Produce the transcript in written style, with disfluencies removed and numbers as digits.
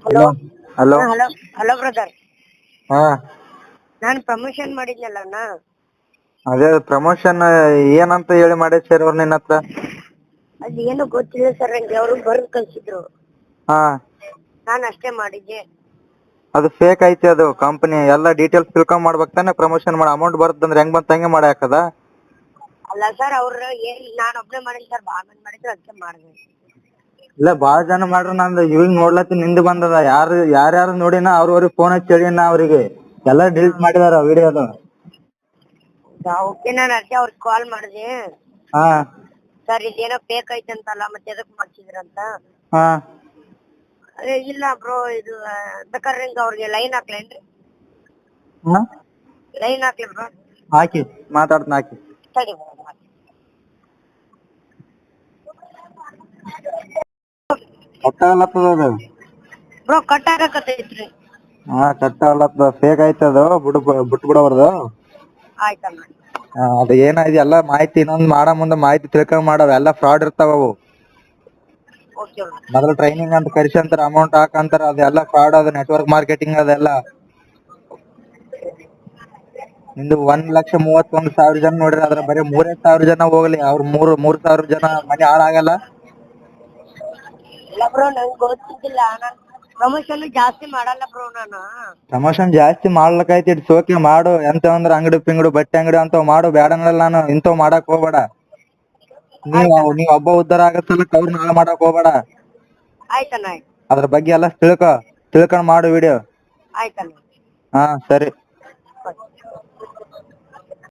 Hello hello hello hello hello brother. ಹಾ ನಾನು promotion ಮಾಡಿದ್ನಲ್ಲ ಅಣ್ಣ, ಅದೇ ಪ್ರಮೋಷನ್ ಏನಂತ ಹೇಳಿ ಮಾಡಿ ಸರ್ ಅವ್ರು ನಿನ್ನ ಹತ್ರ? ಅದು ಏನೋ ಗೊತ್ತಿಲ್ಲ ಸರ್, ನಂಗೆ ಅವರು ಬರೆದು ಕಳ್ಸಿದ್ರು, ಹಾ ನಾನು ಅಷ್ಟೇ ಮಾಡಿದ್ದೆ. ಅದು ಫೇಕ್ ಐತಿ, ಅದು ಕಂಪನಿ ಎಲ್ಲ ಡೀಟೇಲ್ಸ್ ತಿಳ್ಕೊಂಡ್ ಮಾಡ್ಬೇಕು ತಾನೆ. ಪ್ರಮೋಷನ್ ಮಾಡಿ ಅಮೌಂಟ್ ಬರುತ್ತಂದ್ರೆ ಹೆಂಗ್ ಬಂತ ಹಂಗೆ ಮಾಡಿ ಹಾಕದ? ಅಲ್ಲ ಸರ್, ಅವ್ರು ಏನ್ ನಾನು ಒಬ್ಬನೇ ಮಾಡಿಲ್ಲ ಸರ್, ಭಾಳ ಮಂದಿ ಮಾಡಿದ್ರು, ಅದಕ್ಕೆ ಮಾಡಿದೆ. ಇಲ್ಲ ಬಾಳ ಜನ ಮಾಡ್ರ, ನಂದು ಇವಾಗ ನೋಡ್ಲತ್ತಿ ನಿಂದು ಬಂದದ. ಯಾರ್ಯಾರು ನೋಡಿನ ಅವ್ರವ್ರಿಗೆ ಫೋನ್ ಹಚ್ಚಿ ಹೇಳಿನ ಅವ್ರಿಗೆ, ಎಲ್ಲ ಡಿಲೀಟ್ ಮಾಡಿದಾರ ವಿಡಿಯೋದು. ಓಕೆ, ನಾನು ಅದಕ್ಕೆ ಅವ್ರಿಗೆ ಕಾಲ್ ಮಾಡಿದೆ. ಹಾ ಸರ್ ಇದೇನೋ ಫೇಕ್ ಐತಂತಲ್ಲ, ಮತ್ತೆ ಎದಕ್ ಮಾಡ್ಸಿದ್ರಂತ. ಹಾ ಇಲ್ಲ ಬ್ರೋ, ಇದು ಬೇಕಾದ್ರೆ ಹಿಂಗ ಅವ್ರಿಗೆ ಲೈನ್ ಹಾಕ್ಲೇನ್ರಿ? ಹಾ ಲೈನ್ ಹಾಕ್ಲಿ ಬ್ರೋ? ಹಾಕಿ ಮಾತಾಡ್ತಾನ, ಹಾಕಿ. ಸರಿ ಬ್ರೋ. ಕಟ್ಟಾಗ್ಲತ್ತದ ಅದು. ಬ್ರೋ ಕಟ್ ಆಗಕತ್ತೈತ್ರಿ. ಹಾ ಕಟ್ಟಾಗ್ಲತ್ತದ, ಫೇಕ್ ಐತದು, ಬಿಟ್ಟು ಬಿಡಬಾರ್ದು. ಆಯ್ತಣ್ಣ. ಅದು ಏನಾಯ್ತು ಎಲ್ಲ ಮಾಹಿತಿ ಇನ್ನೊಂದು ಮಾಡೋ ಮುಂದೆ ಮಾಹಿತಿ ತಿಳ್ಕೊಂಡ್ ಮಾಡವ, ಎಲ್ಲ ಫ್ರಾಡ್ ಇರ್ತಾವ ಅವು. ಓಕೆ ಅಣ್ಣ. ಮೊದಲು ಟ್ರೈನಿಂಗ್ ಅಂತ ಕರ್ಸಂತಾರ, ಅಮೌಂಟ್ ಹಾಕಂತಾರ, ಅದೆಲ್ಲ ಫ್ರಾಡ್, ಅದು ನೆಟ್ವರ್ಕ್ ಮಾರ್ಕೆಟಿಂಗ್ ಅದೆಲ್ಲ. ನಿಂದು 1,31,000 ಜನ ನೋಡ್ರಿ, ಅದ್ರ ಬರೀ 3,000 ಜನ ಹೋಗ್ಲಿ, ಅವ್ರ 3,000 ಜನ ಮನೆ ಹಾಳಾಗಲ್ಲ. ಇಲ್ಲ ಬ್ರೋ, ನಂಗೆ ಗೊತ್ತಿದ್ದಿಲ್ಲ. ನಾನು ಪ್ರಮೋಷನ್ ಜಾಸ್ತಿ ಮಾಡಲ್ಲ ಬ್ರೋ ನಾನು. ಪ್ರಮೋಷನ್ ಜಾಸ್ತಿ ಮಾಡ್ಲಕೈತಿ, ಸೋಕಿ ಮಾಡು. ಎಂತ ಅಂದ್ರ ಅಂಗಡಿ ಪಿಂಗಡಿ ಬಟ್ಟೆ ಅಂಗಡಿ ಅಂತವ್ ಮಾಡು, ಬ್ಯಾಡ ಅನ್ನಲ್ಲ ನಾನು. ಇಂಥವ್ ಮಾಡಕ್ ಹೋಗ್ಬೇಡ. ಆಯ್ತಣ್ಣ. ನೀವ್ ಒಬ್ಬ ಉದ್ದಾರ ಆಗತ್ತಲ್ಲ, ಅವ್ರನ್ನ ಹಾಳು ಮಾಡಕ್ ಹೋಗ್ಬೇಡ. ಆಯ್ತಣ್ಣ. ಅದ್ರ ಬಗ್ಗೆ ಎಲ್ಲ ತಿಳ್ಕೊಂಡ್ ಮಾಡು ವಿಡಿಯೋ. ಆಯ್ತಣ್ಣ. ಹಾ ಸರಿ.